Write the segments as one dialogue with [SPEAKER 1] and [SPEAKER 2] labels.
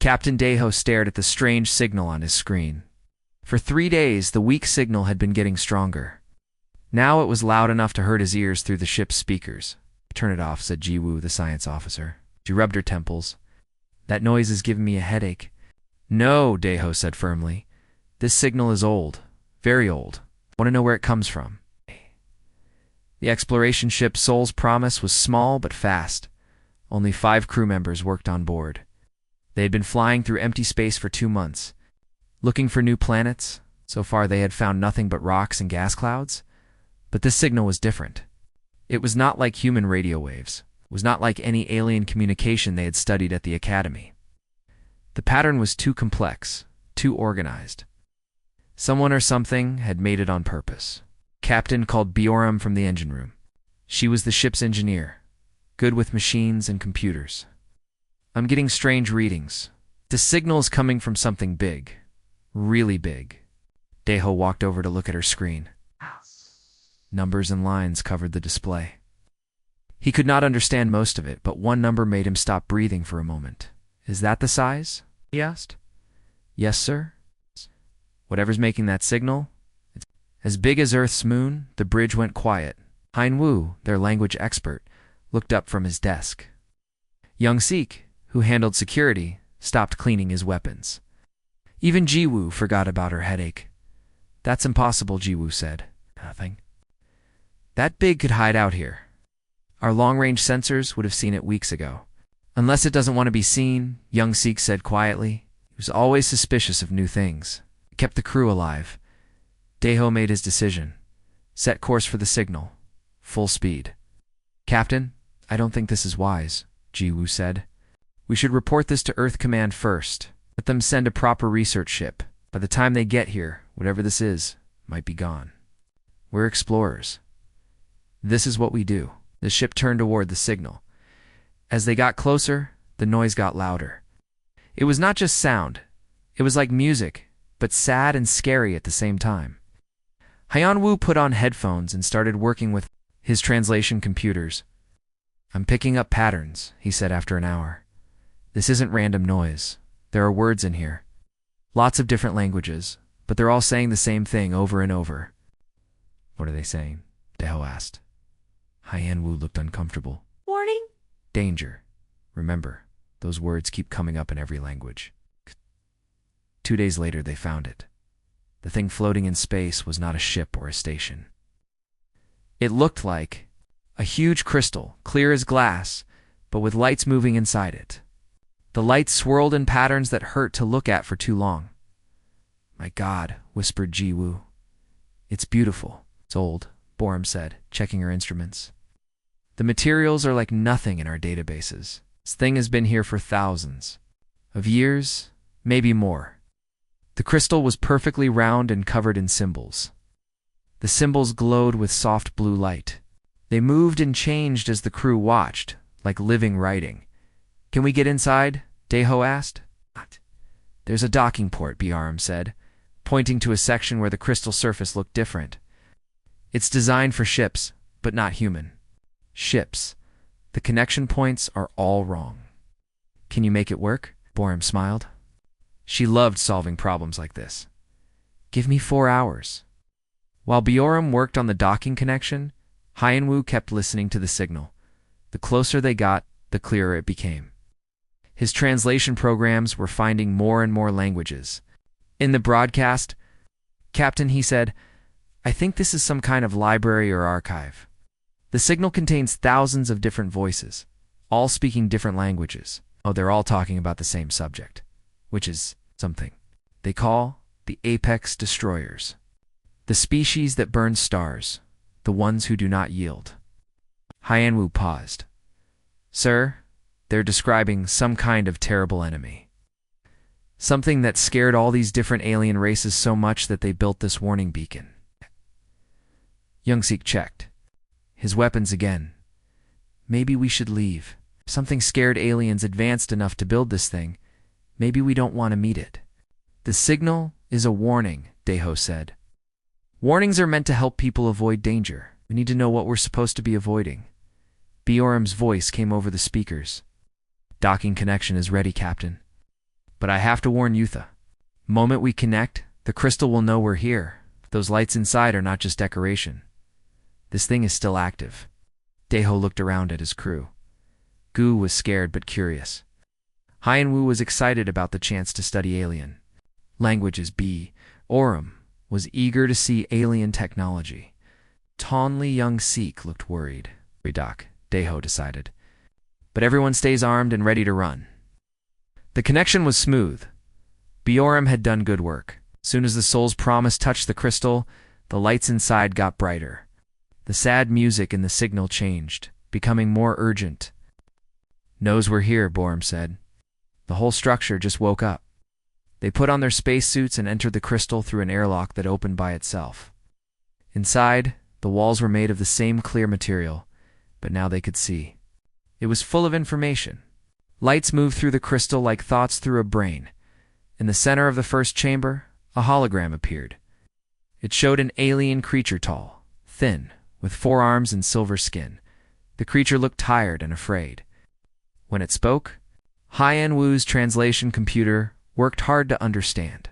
[SPEAKER 1] Captain Deho stared at the strange signal on his screen. For 3 days, the weak signal had been getting stronger. Now it was loud enough to hurt his ears through the ship's speakers. "Turn it off," said Jiwoo, the science officer. She rubbed her temples. "That noise is giving me a headache." "No," Deho said firmly. "This signal is old. Very old. Want to know where it comes from?" The exploration ship Soul's Promise was small but fast. Only 5 crew members worked on board. They had been flying through empty space for 2 months. Looking for new planets. So far they had found nothing but rocks and gas clouds. But this signal was different. It was not like human radio waves. It was not like any alien communication they had studied at the academy. The pattern was too complex, too organized. Someone or something had made it on purpose. Captain called Bioram from the engine room. She was the ship's engineer, good with machines and computers. "I'm getting strange readings. The signal is coming from something big. Really big." Deho walked over to look at her screen. Numbers and lines covered the display. He could not understand most of it, but one number made him stop breathing for a moment. "Is that the size?" he asked. "Yes, sir." "Whatever's making that signal, it's as big as Earth's moon." The bridge went quiet. Hein Wu, their language expert, looked up from his desk. Young Sik, who handled security, stopped cleaning his weapons. Even Jiwoo forgot about her headache. "That's impossible," Jiwoo said. "Nothing. That big could hide out here. Our long-range sensors would have seen it weeks ago." "Unless it doesn't want to be seen," Young Sik said quietly. He was always suspicious of new things. It kept the crew alive. Deho made his decision. Set course for the signal. Full speed. "Captain, I don't think this is wise," Jiwoo said. "We should report this to Earth Command first. Let them send a proper research ship. By the time they get here, whatever this is might be gone. We're explorers. This is what we do." The ship turned toward the signal. As they got closer, the noise got louder. It was not just sound. It was like music, but sad and scary at the same time. Hyun Woo put on headphones and started working with his translation computers. "I'm picking up patterns," he said after an hour. "This isn't random noise. There are words in here. Lots of different languages, but they're all saying the same thing over and over." "What are they saying?" Deho asked. Hyun Woo looked uncomfortable.
[SPEAKER 2] "Warning."
[SPEAKER 1] "Danger. Remember, those words keep coming up in every language." 2 days later, they found it. The thing floating in space was not a ship or a station. It looked like a huge crystal, clear as glass, but with lights moving inside it. The lights swirled in patterns that hurt to look at for too long. "My God," whispered Jiwoo. "It's beautiful." "It's old," Boram said, checking her instruments. "The materials are like nothing in our databases. This thing has been here for thousands of years, maybe more." The crystal was perfectly round and covered in symbols. The symbols glowed with soft blue light. They moved and changed as the crew watched, like living writing. "Can we get inside?" Deho asked. "There's a docking port," Bioram said, pointing to a section where the crystal surface looked different. "It's designed for ships, but not human. Ships. The connection points are all wrong." "Can you make it work?" Boram smiled. She loved solving problems like this. "Give me 4 hours." While Bioram worked on the docking connection, Hyun-woo kept listening to the signal. The closer they got, the clearer it became. His translation programs were finding more and more languages. In the broadcast, "Captain," he said, "I think this is some kind of library or archive. The signal contains thousands of different voices, all speaking different languages. Oh, they're all talking about the same subject, which is something they call the apex destroyers. The species that burn stars, the ones who do not yield." Hyun-woo paused. "Sir, they're describing some kind of terrible enemy. Something that scared all these different alien races so much that they built this warning beacon." Young-sik checked. His weapons again. "Maybe we should leave. If something scared aliens advanced enough to build this thing, maybe we don't want to meet it." "The signal is a warning," Deho said. "Warnings are meant to help people avoid danger. We need to know what we're supposed to be avoiding." Bioram's voice came over the speakers. "Docking connection is ready, Captain." But I have to warn Yutha. Moment we connect, the crystal will know we're here. Those lights inside are not just decoration. This thing is still active. Daeho looked around at his crew. Gu was scared but curious. Hyenwu was excited about the chance to study alien languages. Orum was eager to see alien technology. Tonli Young Seek looked worried. Doc, Daeho decided. But everyone stays armed and ready to run. The connection was smooth. Biorum had done good work. Soon as the soul's promise touched the crystal, the lights inside got brighter. The sad music in the signal changed, becoming more urgent. Knows we're here, Biorum said. The whole structure just woke up. They put on their spacesuits and entered the crystal through an airlock that opened by itself. Inside, the walls were made of the same clear material, but now they could see. It was full of information. Lights moved through the crystal like thoughts through a brain. In the center of the first chamber, a hologram appeared. It showed an alien creature tall, thin, with 4 arms and silver skin. The creature looked tired and afraid. When it spoke, Hyenwu's translation computer worked hard to understand.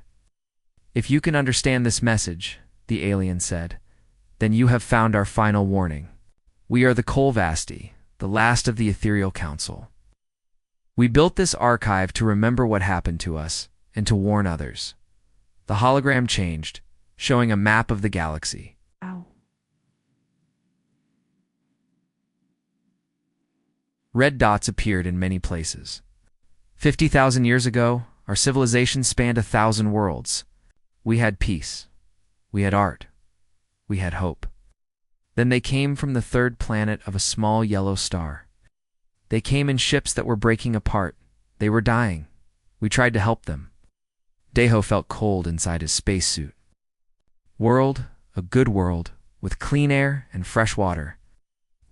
[SPEAKER 1] If you can understand this message, the alien said, then you have found our final warning. We are the Kolvasti, the last of the Ethereal Council. We built this archive to remember what happened to us and to warn others. The hologram changed, showing a map of the galaxy.
[SPEAKER 2] Ow.
[SPEAKER 1] Red dots appeared in many places. 50,000 years ago, our civilization spanned 1,000 worlds. We had peace. We had art. We had hope. Then they came from the third planet of a small yellow star. They came in ships that were breaking apart. They were dying. We tried to help them. Daeho felt cold inside his spacesuit. World, a good world, with clean air and fresh water.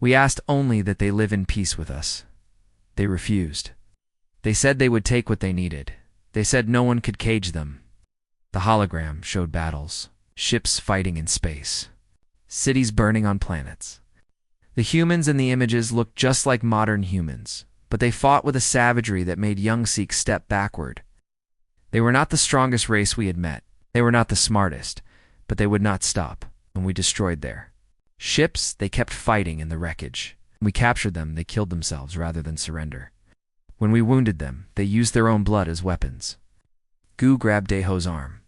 [SPEAKER 1] We asked only that they live in peace with us. They refused. They said they would take what they needed. They said no one could cage them. The hologram showed battles, ships fighting in space, cities burning on planets. The humans in the images looked just like modern humans, but they fought with a savagery that made Youngseek step backward. They were not the strongest race we had met. They were not the smartest, but they would not stop, and we destroyed their ships. They kept fighting in the wreckage. When we captured them, they killed themselves rather than surrender. When we wounded them, they used their own blood as weapons. Gu grabbed Daeho's arm.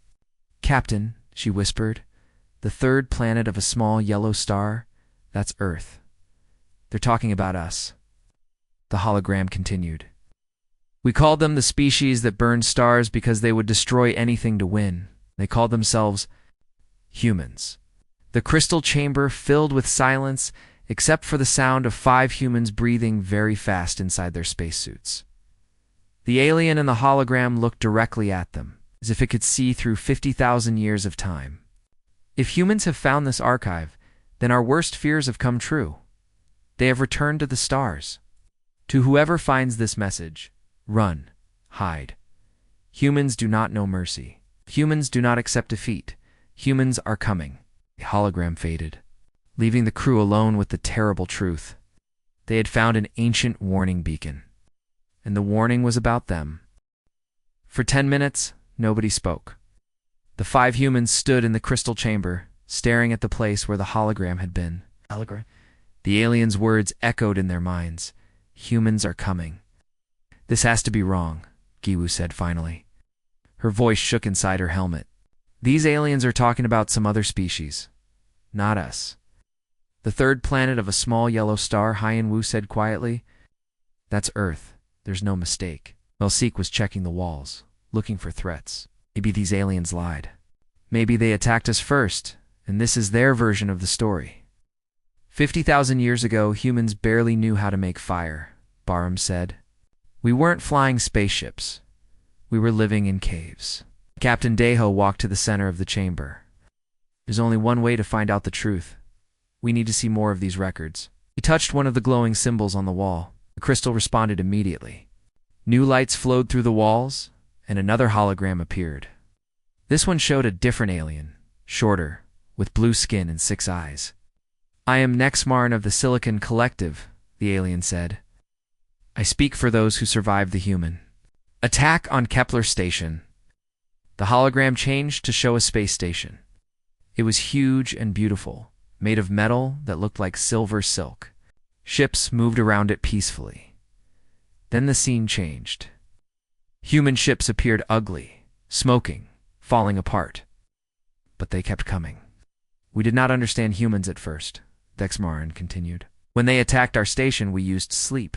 [SPEAKER 1] Captain, she whispered, the third planet of a small yellow star, that's Earth. They're talking about us. The hologram continued. We called them the species that burned stars because they would destroy anything to win. They called themselves humans. The crystal chamber filled with silence, except for the sound of 5 humans breathing very fast inside their spacesuits. The alien in the hologram looked directly at them, as if it could see through 50,000 years of time. If humans have found this archive, then our worst fears have come true. They have returned to the stars. To whoever finds this message, run, hide. Humans do not know mercy. Humans do not accept defeat. Humans are coming. The hologram faded, leaving the crew alone with the terrible truth. They had found an ancient warning beacon, and the warning was about them. For 10 minutes, nobody spoke. The 5 humans stood in the crystal chamber, staring at the place where the hologram had been. The aliens' words echoed in their minds. Humans are coming. This has to be wrong, Giwu said finally. Her voice shook inside her helmet. These aliens are talking about some other species, not us. The third planet of a small yellow star, Hyenwu said quietly. That's Earth. There's no mistake. Melseek was checking the walls, looking for threats. Maybe these aliens lied. Maybe they attacked us first, and this is their version of the story. 50,000 years ago, humans barely knew how to make fire, Barham said. We weren't flying spaceships. We were living in caves. Captain Daeho walked to the center of the chamber. There's only one way to find out the truth. We need to see more of these records. He touched one of the glowing symbols on the wall. The crystal responded immediately. New lights flowed through the walls, and another hologram appeared. This one showed a different alien, shorter, with blue skin and 6 eyes. I am Nexmarn of the Silicon Collective, the alien said. I speak for those who survived the human. Attack on Kepler Station. The hologram changed to show a space station. It was huge and beautiful, made of metal that looked like silver silk. Ships moved around it peacefully. Then the scene changed. Human ships appeared ugly, smoking, falling apart. But they kept coming. We did not understand humans at first, Dexmarin continued. When they attacked our station, we used sleep.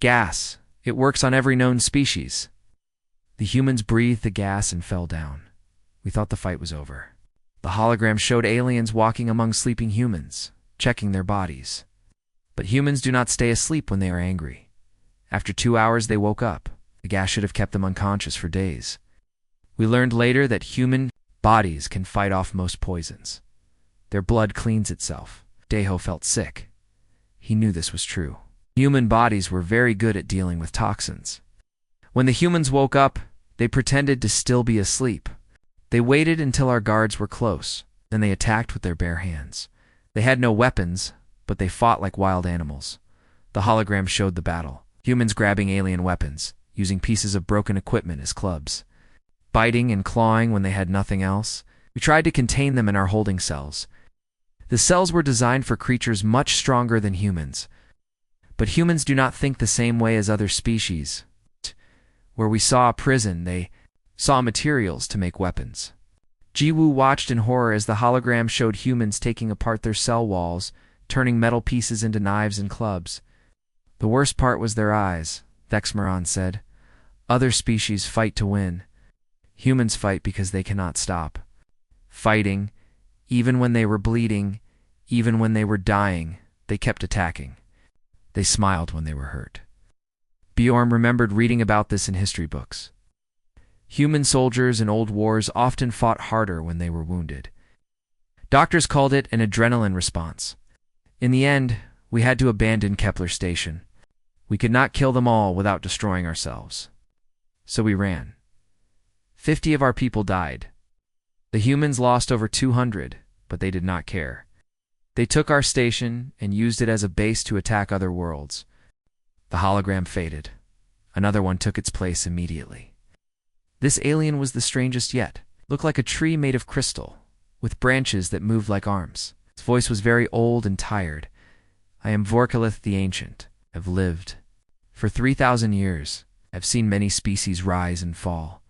[SPEAKER 1] Gas. It works on every known species. The humans breathed the gas and fell down. We thought the fight was over. The hologram showed aliens walking among sleeping humans, checking their bodies. But humans do not stay asleep when they are angry. After 2 hours, they woke up. The gas should have kept them unconscious for days. We learned later that human bodies can fight off most poisons. Their blood cleans itself. Deho felt sick. He knew this was true. Human bodies were very good at dealing with toxins. When the humans woke up, they pretended to still be asleep. They waited until our guards were close, then they attacked with their bare hands. They had no weapons, but they fought like wild animals. The hologram showed the battle. Humans grabbing alien weapons, using pieces of broken equipment as clubs. Biting and clawing when they had nothing else. We tried to contain them in our holding cells. The cells were designed for creatures much stronger than humans. But humans do not think the same way as other species. Where we saw a prison, they saw materials to make weapons. Jiwoo watched in horror as the hologram showed humans taking apart their cell walls, turning metal pieces into knives and clubs. The worst part was their eyes, Thexmaron said. Other species fight to win. Humans fight because they cannot stop. Fighting, even when they were bleeding, even when they were dying, they kept attacking. They smiled when they were hurt. Bjorn remembered reading about this in history books. Human soldiers in old wars often fought harder when they were wounded. Doctors called it an adrenaline response. In the end, we had to abandon Kepler Station. We could not kill them all without destroying ourselves. So we ran. 50 of our people died. The humans lost over 200, but they did not care. They took our station and used it as a base to attack other worlds. The hologram faded. Another one took its place immediately. This alien was the strangest yet. Looked like a tree made of crystal, with branches that moved like arms. His voice was very old and tired. I am Vorkalith the Ancient. I've lived. For 3,000 years, I've seen many species rise and fall,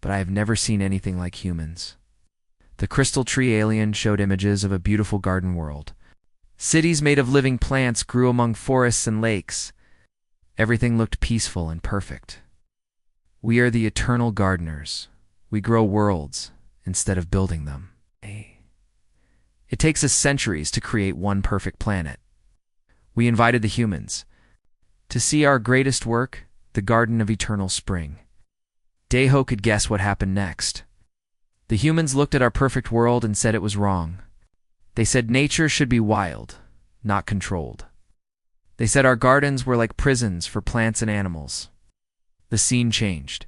[SPEAKER 1] but I have never seen anything like humans. The crystal tree alien showed images of a beautiful garden world. Cities made of living plants grew among forests and lakes. Everything looked peaceful and perfect. We are the eternal gardeners. We grow worlds instead of building them. It takes us centuries to create one perfect planet. We invited the humans to see our greatest work, the Garden of Eternal Spring. Deho could guess what happened next. The humans looked at our perfect world and said it was wrong. They said nature should be wild, not controlled. They said our gardens were like prisons for plants and animals. The scene changed.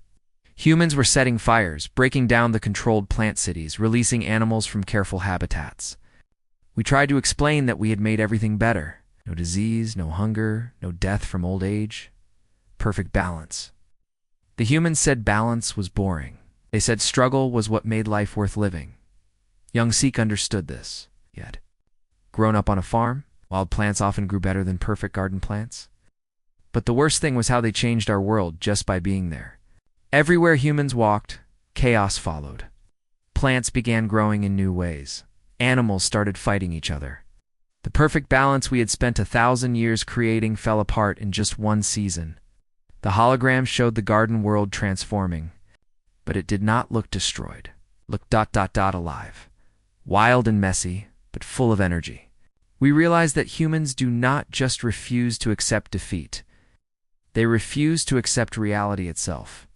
[SPEAKER 1] Humans were setting fires, breaking down the controlled plant cities, releasing animals from careful habitats. We tried to explain that we had made everything better. No disease, no hunger, no death from old age. Perfect balance. The humans said balance was boring. They said struggle was what made life worth living. Young Seek understood this. Yet, grown up on a farm, wild plants often grew better than perfect garden plants. But the worst thing was how they changed our world just by being there. Everywhere humans walked, chaos followed. Plants began growing in new ways. Animals started fighting each other. The perfect balance we had spent 1,000 years creating fell apart in just one season. The hologram showed the garden world transforming, but it did not look destroyed. Looked alive. Wild and messy, but full of energy. We realized that humans do not just refuse to accept defeat. They refuse to accept reality itself.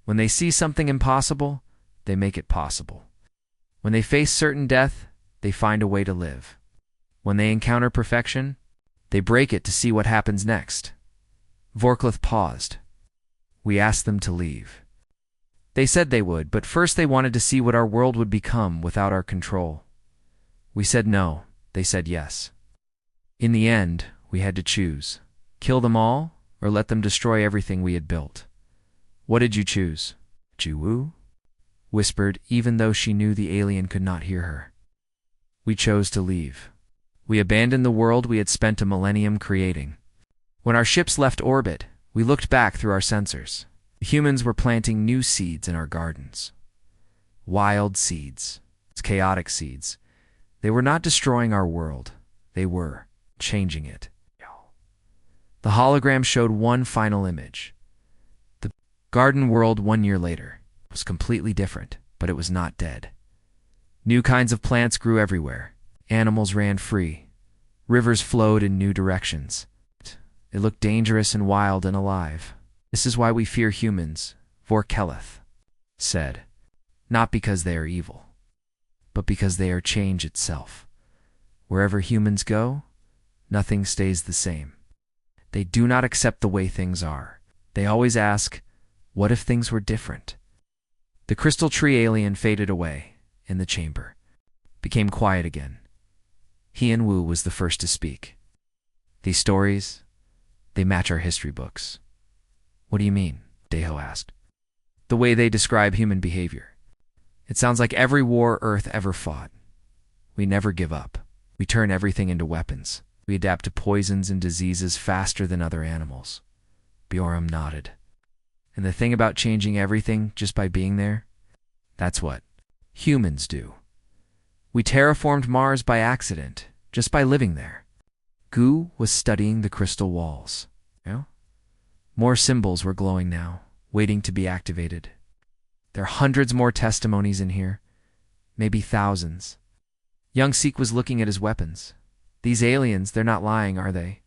[SPEAKER 1] When they see something impossible, they make it possible. When they face certain death, they find a way to live. When they encounter perfection, they break it to see what happens next. Vorkalith paused. We asked them to leave. They said they would, but first they wanted to see what our world would become without our control. We said no. They said yes. In the end, we had to choose. Kill them all, or let them destroy everything we had built. What did you choose? Jiwoo whispered, even though she knew the alien could not hear her. We chose to leave. We abandoned the world we had spent a millennium creating. When our ships left orbit, we looked back through our sensors. The humans were planting new seeds in our gardens. Wild seeds. Chaotic seeds. They were not destroying our world. They were changing it. The hologram showed one final image. The garden world 1 year later was completely different, but it was not dead. New kinds of plants grew everywhere. Animals ran free. Rivers flowed in new directions. It looked dangerous and wild and alive. This is why we fear humans, Vorkeleth said. Not because they are evil, but because they are change itself. Wherever humans go, nothing stays the same. They do not accept the way things are. They always ask, what if things were different? The crystal tree alien faded away, and the chamber became quiet again. Wu was the first to speak. These stories, they match our history books. What do you mean? Daeho asked. The way they describe human behavior. It sounds like every war Earth ever fought. We never give up. We turn everything into weapons. We adapt to poisons and diseases faster than other animals. Bjorn nodded. And the thing about changing everything just by being there? That's what humans do. We terraformed Mars by accident, just by living there. Gu was studying the crystal walls. More symbols were glowing now, waiting to be activated. There are hundreds more testimonies in here, maybe thousands. Young Sik was looking at his weapons. These aliens, they're not lying, are they?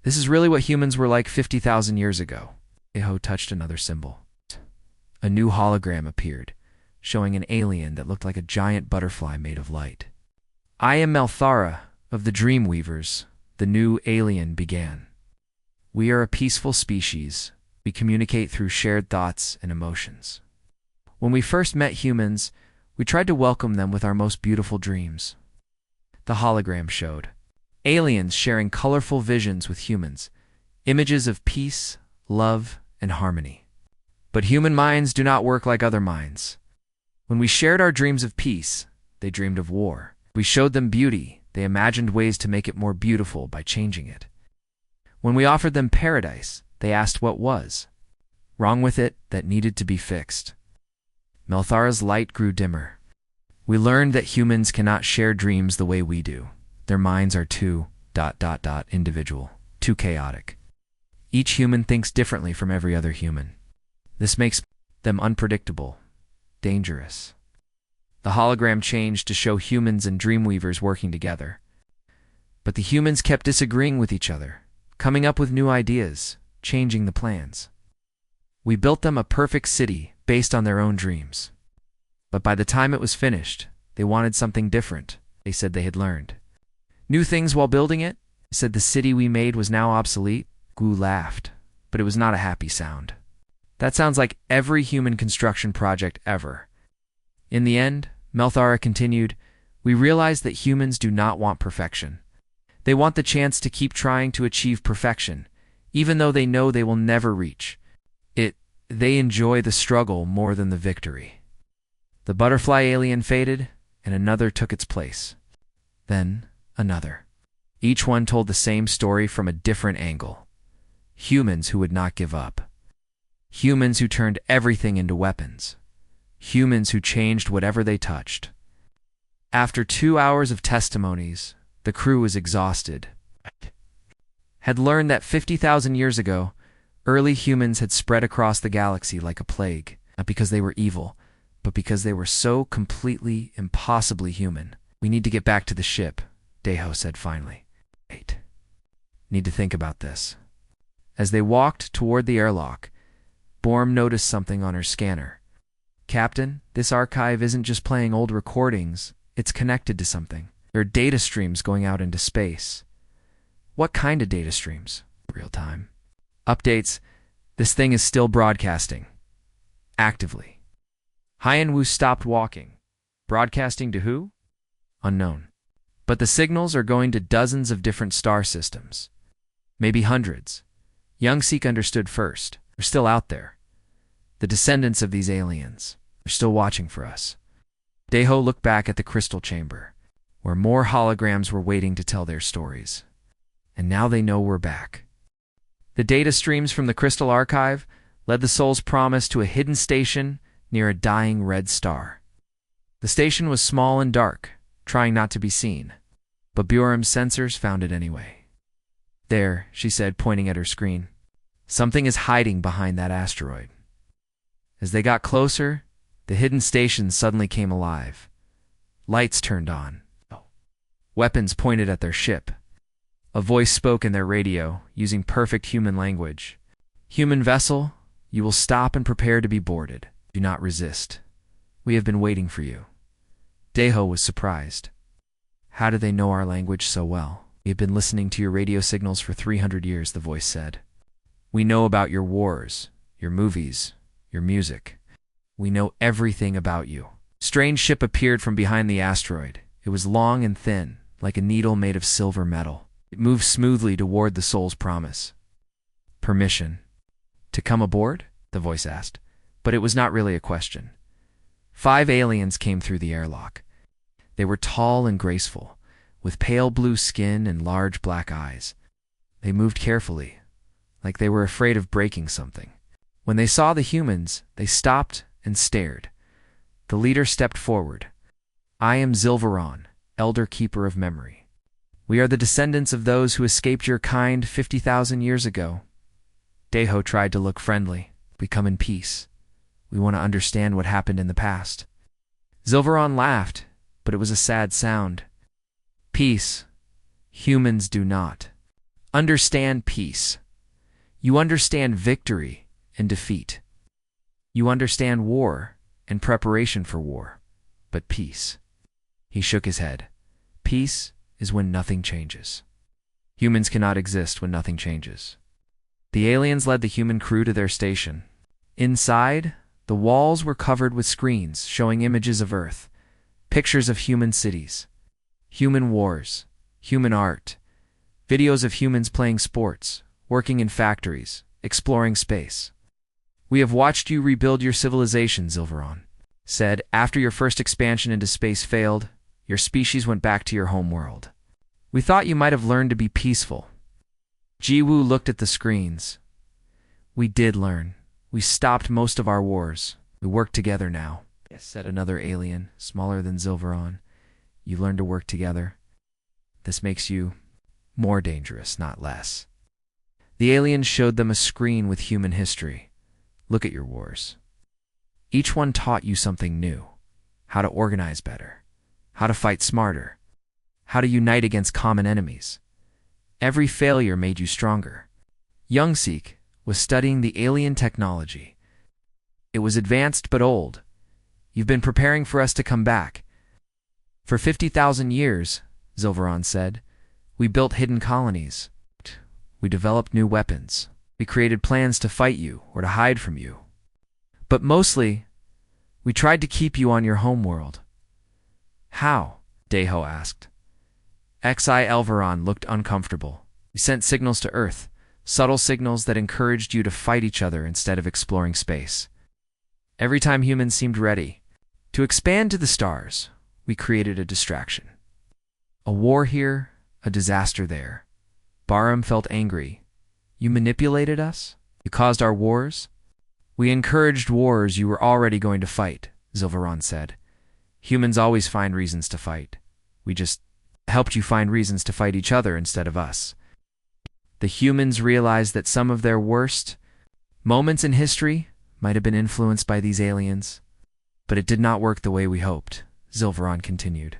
[SPEAKER 1] This is really what humans were like 50,000 years ago. Eho touched another symbol. A new hologram appeared, showing an alien that looked like a giant butterfly made of light. I am Melthara of the Dreamweavers, the new alien began. We are a peaceful species. We communicate through shared thoughts and emotions. When we first met humans, we tried to welcome them with our most beautiful dreams. The hologram showed aliens sharing colorful visions with humans, images of peace, love, and harmony. But human minds do not work like other minds. When we shared our dreams of peace, they dreamed of war. We showed them beauty. They imagined ways to make it more beautiful by changing it. When we offered them paradise, they asked what was wrong with it that needed to be fixed. Melthara's light grew dimmer. We learned that humans cannot share dreams the way we do. Their minds are too individual, too chaotic. Each human thinks differently from every other human. This makes them unpredictable, dangerous. The hologram changed to show humans and Dreamweavers working together. But the humans kept disagreeing with each other, coming up with new ideas, changing the plans. We built them a perfect city based on their own dreams. But by the time it was finished, they wanted something different. They said they had learned new things while building it. They said the city we made was now obsolete. Gu laughed, but it was not a happy sound. That sounds like every human construction project ever. In the end, Melthara continued, we realized that humans do not want perfection. They want the chance to keep trying to achieve perfection, even though they know they will never reach it. They enjoy the struggle more than the victory. The butterfly alien faded, and another took its place. Then another. Each one told the same story from a different angle. Humans who would not give up. Humans who turned everything into weapons. Humans who changed whatever they touched. After 2 hours of testimonies, the crew was exhausted. Had learned that 50,000 years ago, early humans had spread across the galaxy like a plague, not because they were evil, but because they were so completely, impossibly human. We need to get back to the ship, Daeho said finally. Wait. Need to think about this. As they walked toward the airlock, Borm noticed something on her scanner. Captain, this archive isn't just playing old recordings, it's connected to something. There are data streams going out into space. What kind of data streams? Real time. Updates. This thing is still broadcasting. Actively. Hyenwu stopped walking. Broadcasting to who? Unknown. But the signals are going to dozens of different star systems. Maybe hundreds. Young Sik understood first. They're still out there. The descendants of these aliens are still watching for us. Deho looked back at the crystal chamber, where more holograms were waiting to tell their stories. And now they know we're back. The data streams from the crystal archive led the soul's promise to a hidden station near a dying red star. The station was small and dark, trying not to be seen, but Bjorn's sensors found it anyway. There, she said, pointing at her screen. Something is hiding behind that asteroid. As they got closer, the hidden station suddenly came alive. Lights turned on. Weapons pointed at their ship. A voice spoke in their radio, using perfect human language. "Human vessel, you will stop and prepare to be boarded. Do not resist. We have been waiting for you." Deho was surprised. "How do they know our language so well?" "We have been listening to your radio signals for 300 years, the voice said. "We know about your wars, your movies, your music. We know everything about you." A strange ship appeared from behind the asteroid. It was long and thin, like a needle made of silver metal. It moved smoothly toward the soul's promise. "Permission to come aboard?" the voice asked, but it was not really a question. 5 aliens came through the airlock. They were tall and graceful, with pale blue skin and large black eyes. They moved carefully, like they were afraid of breaking something. When they saw the humans, they stopped and stared. The leader stepped forward. "I am Zilveron, Elder Keeper of Memory. We are the descendants of those who escaped your kind 50,000 years ago." Deho tried to look friendly. "We come in peace. We want to understand what happened in the past." Zilveron laughed, but it was a sad sound. "Peace. Humans do not understand peace. You understand victory and defeat. You understand war and preparation for war, but peace." He shook his head. "Peace is when nothing changes. Humans cannot exist when nothing changes." The aliens led the human crew to their station. Inside, the walls were covered with screens showing images of Earth, pictures of human cities, human wars, human art, videos of humans playing sports, working in factories, exploring space. "We have watched you rebuild your civilization," Zilveron said. "After your first expansion into space failed, your species went back to your home world. We thought you might have learned to be peaceful." Jiwoo looked at the screens. "We did learn. We stopped most of our wars. We work together now," said another alien, smaller than Zilveron. "You learn to work together. This makes you more dangerous, not less." The aliens showed them a screen with human history. "Look at your wars. Each one taught you something new. How to organize better. How to fight smarter. How to unite against common enemies. Every failure made you stronger." Youngseek was studying the alien technology. "It was advanced but old. You've been preparing for us to come back." "For 50,000 years, Zilveron said, we built hidden colonies. We developed new weapons. We created plans to fight you or to hide from you. But mostly, we tried to keep you on your homeworld." "How?" Deho asked. Xi Elveron looked uncomfortable. "We sent signals to Earth, subtle signals that encouraged you to fight each other instead of exploring space. Every time humans seemed ready to expand to the stars, we created a distraction. A war here, a disaster there. Barum felt angry. You manipulated us? You caused our wars? We encouraged wars you were already going to fight, Zilveron said. Humans always find reasons to fight. We just helped you find reasons to fight each other instead of us. The humans realized that some of their worst moments in history might have been influenced by these aliens. But it did not work the way we hoped, Zilveron continued.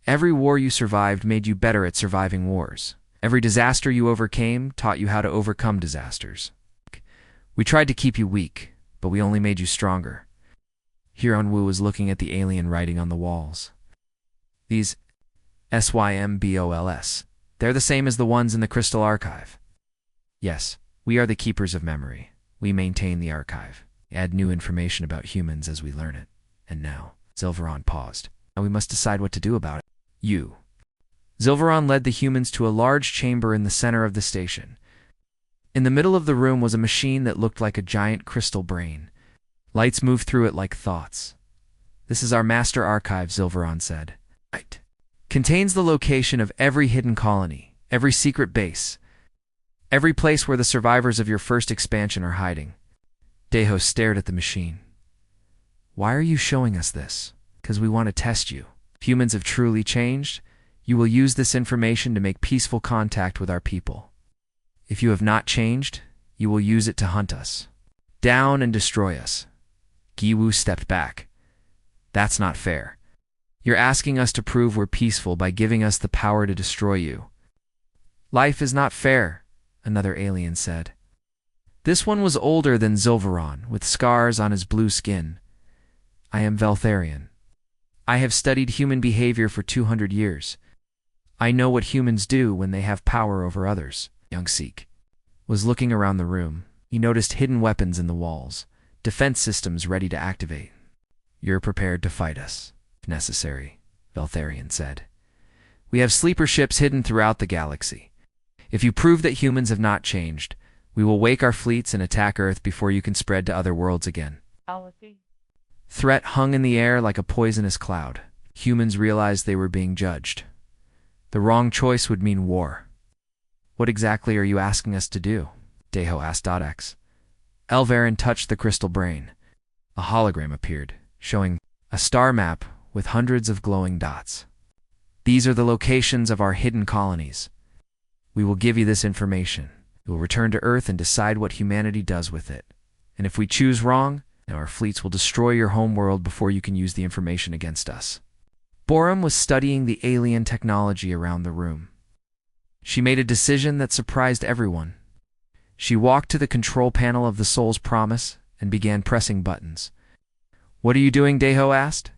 [SPEAKER 1] Every war you survived made you better at surviving wars. Every disaster you overcame taught you how to overcome disasters. We tried to keep you weak, but we only made you stronger. Huron-Wu was looking at the alien writing on the walls. These SYMBOLS, they're the same as the ones in the Crystal Archive. Yes, we are the keepers of memory. We maintain the archive, add new information about humans as we learn it. And now, Zilveron paused. Now we must decide what to do about it. You. Zilveron led the humans to a large chamber in the center of the station. In the middle of the room was a machine that looked like a giant crystal brain. Lights moved through it like thoughts. This is our master archive, Zilveron said. Right. Contains the location of every hidden colony, every secret base, every place where the survivors of your first expansion are hiding. Deho stared at the machine. Why are you showing us this? Because we want to test you. If humans have truly changed, you will use this information to make peaceful contact with our people. If you have not changed, you will use it to hunt us down and destroy us. Giwu stepped back. That's not fair. You're asking us to prove we're peaceful by giving us the power to destroy you. Life is not fair, another alien said. This one was older than Zilveron, with scars on his blue skin. I am Veltharion. I have studied human behavior for 200 years. I know what humans do when they have power over others. Young Sikh was looking around the room. He noticed hidden weapons in the walls, defense systems ready to activate. You're prepared to fight us, if necessary, Veltharion said. We have sleeper ships hidden throughout the galaxy. If you prove that humans have not changed, we will wake our fleets and attack Earth before you can spread to other worlds again. Threat hung in the air like a poisonous cloud. Humans realized they were being judged. The wrong choice would mean war. What exactly are you asking us to do? Deho asked Dodex. Elvarin touched the crystal brain. A hologram appeared, showing a star map with hundreds of glowing dots. These are the locations of our hidden colonies. We will give you this information. You will return to Earth and decide what humanity does with it. And if we choose wrong, our fleets will destroy your homeworld before you can use the information against us. Borum was studying the alien technology around the room. She made a decision that surprised everyone. She walked to the control panel of the Soul's Promise and began pressing buttons. What are you doing? Deho asked.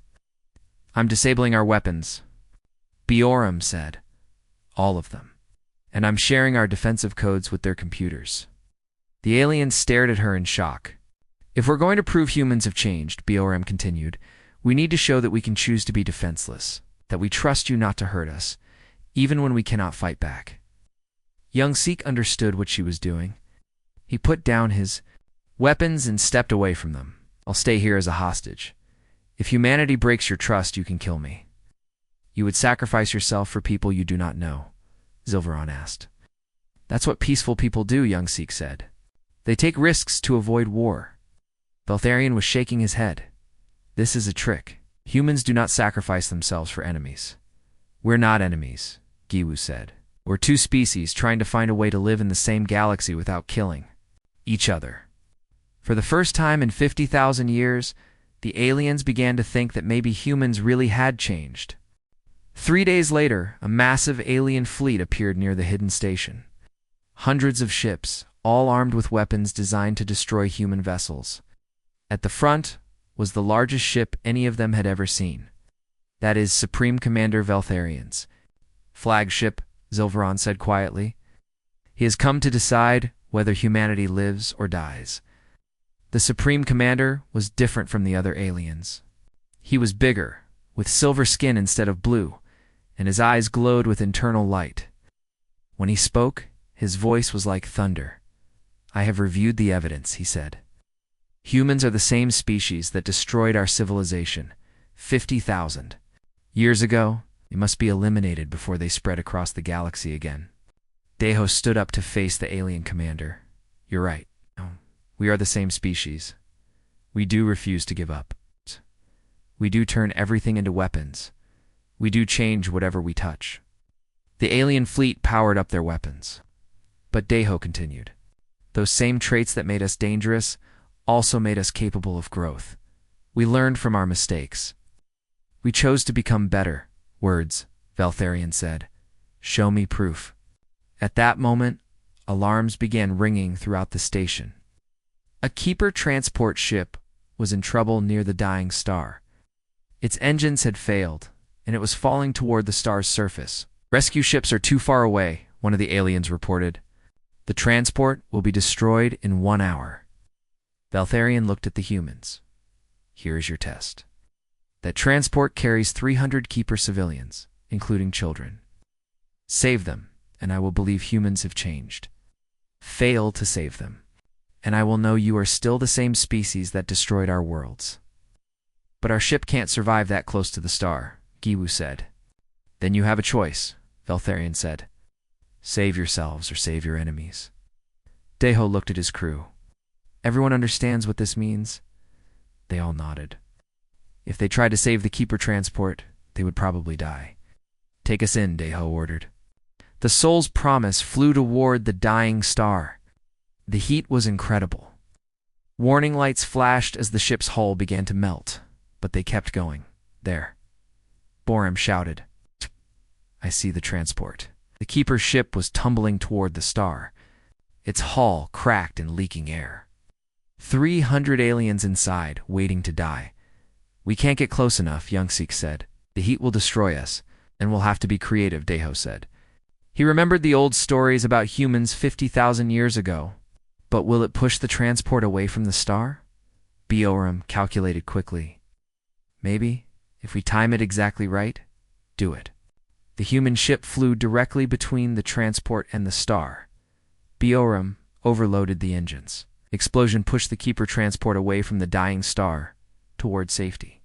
[SPEAKER 1] I'm disabling our weapons, Biorum said. All of them. And I'm sharing our defensive codes with their computers. The aliens stared at her in shock. If we're going to prove humans have changed, Biorum continued, we need to show that we can choose to be defenseless, that we trust you not to hurt us, even when we cannot fight back. Young Sikh understood what she was doing. He put down his weapons and stepped away from them. I'll stay here as a hostage. If humanity breaks your trust, you can kill me. You would sacrifice yourself for people you do not know, Zilveron asked. That's what peaceful people do, Young Sikh said. They take risks to avoid war. Veltharion was shaking his head. This is a trick. Humans do not sacrifice themselves for enemies. We're not enemies, Giwu said. We're two species trying to find a way to live in the same galaxy without killing each other. For the first time in 50,000 years, the aliens began to think that maybe humans really had changed. 3 days later, a massive alien fleet appeared near the hidden station. Hundreds of ships, all armed with weapons designed to destroy human vessels. At the front was the largest ship any of them had ever seen. That is Supreme Commander Veltharion's flagship, Zilveron said quietly. He has come to decide whether humanity lives or dies. The Supreme Commander was different from the other aliens. He was bigger, with silver skin instead of blue, and his eyes glowed with internal light. When he spoke, his voice was like thunder. I have reviewed the evidence, he said. Humans are the same species that destroyed our civilization, 50,000 years ago. They must be eliminated before they spread across the galaxy again. Deho stood up to face the alien commander. You're right. We are the same species. We do refuse to give up. We do turn everything into weapons. We do change whatever we touch. The alien fleet powered up their weapons. But Deho continued. Those same traits that made us dangerous also made us capable of growth. We learned from our mistakes. We chose to become better. Words, Veltharion said. Show me proof. At that moment, alarms began ringing throughout the station. A Keeper transport ship was in trouble near the dying star. Its engines had failed, and it was falling toward the star's surface. Rescue ships are too far away, one of the aliens reported. The transport will be destroyed in 1 hour. Veltharion looked at the humans. Here is your test. That transport carries 300 Keeper civilians, including children. Save them, and I will believe humans have changed. Fail to save them, and I will know you are still the same species that destroyed our worlds. But our ship can't survive that close to the star, Giwu said. Then you have a choice, Veltharion said. Save yourselves or save your enemies. Deho looked at his crew. Everyone understands what this means? They all nodded. If they tried to save the Keeper transport, they would probably die. Take us in, Deho ordered. The Soul's Promise flew toward the dying star. The heat was incredible. Warning lights flashed as the ship's hull began to melt, but they kept going. There. Borim shouted. I see the transport. The Keeper's ship was tumbling toward the star, its hull cracked and leaking air. 300 aliens inside, waiting to die. We can't get close enough, Youngsik said. The heat will destroy us, and we'll have to be creative, Deho said. He remembered the old stories about humans 50,000 years ago. But will it push the transport away from the star? Borim calculated quickly. Maybe, if we time it exactly right, do it. The human ship flew directly between the transport and the star. Borim overloaded the engines. Explosion pushed the Keeper transport away from the dying star, toward safety.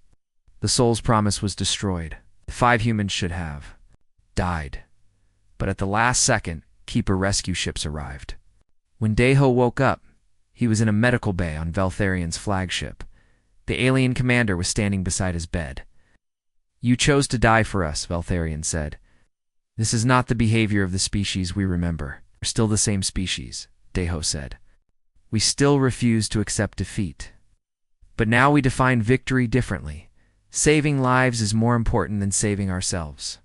[SPEAKER 1] The Soul's Promise was destroyed. 5 humans should have died. But at the last second, Keeper rescue ships arrived. When Deho woke up, he was in a medical bay on Veltharion's flagship. The alien commander was standing beside his bed. You chose to die for us, Veltharion said. This is not the behavior of the species we remember. We're still the same species, Deho said. We still refuse to accept defeat. But now we define victory differently. Saving lives is more important than saving ourselves.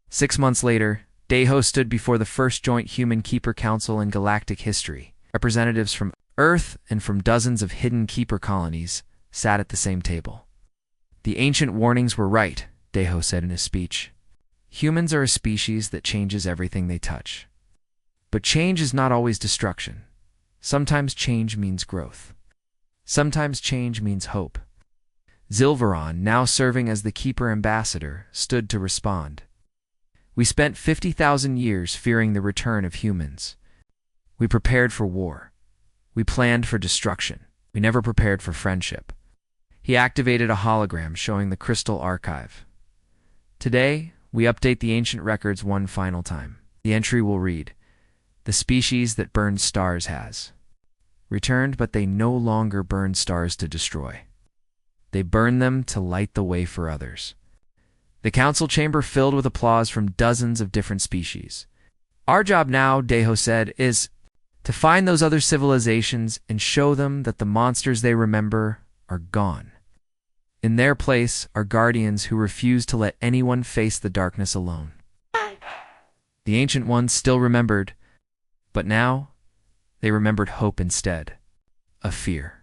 [SPEAKER 1] 6 months later, Deho stood before the first joint Human Keeper Council in galactic history. Representatives from Earth and from dozens of hidden Keeper colonies sat at the same table. The ancient warnings were right, Deho said in his speech. Humans are a species that changes everything they touch. But change is not always destruction. Sometimes change means growth. Sometimes change means hope. Zilveron, now serving as the Keeper ambassador, stood to respond. We spent 50,000 years fearing the return of humans. We prepared for war. We planned for destruction. We never prepared for friendship. He activated a hologram showing the Crystal Archive. Today, we update the ancient records one final time. The entry will read, "The species that burned stars has returned, but they no longer burn stars to destroy. They burn them to light the way for others." The council chamber filled with applause from dozens of different species. Our job now, Deho said, is to find those other civilizations and show them that the monsters they remember are gone. In their place are guardians who refuse to let anyone face the darkness alone. The ancient ones still remembered, but now they remembered hope instead of fear.